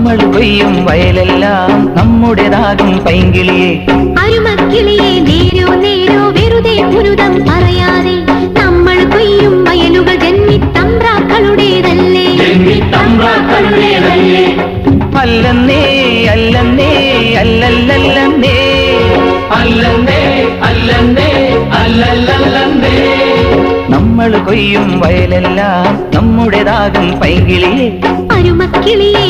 നമ്മൾ കൊയ്യും വയലെല്ലാം നമ്മുടേതാകും പൈങ്കിളിയെ. അരുമക്കിളിയെ നേരോ നേരോ വെറുതെ പുരുതം പറയാതെ നമ്മൾ കൊയ്യും വയലുകൾ ജന്മിത്തമ്പ്രാക്കളുടേതല്ലേ. അല്ലെന്നേ അല്ലെന്നേ അല്ലല്ലല്ലെന്നേ അല്ലെന്നേ അല്ലെന്നേ അല്ലല്ലല്ലെന്നേ. നമ്മൾ കൊയ്യും വയലെല്ലാം നമ്മുടേതാകും പൈങ്കിളിയെ. അരുമക്കിളിയെ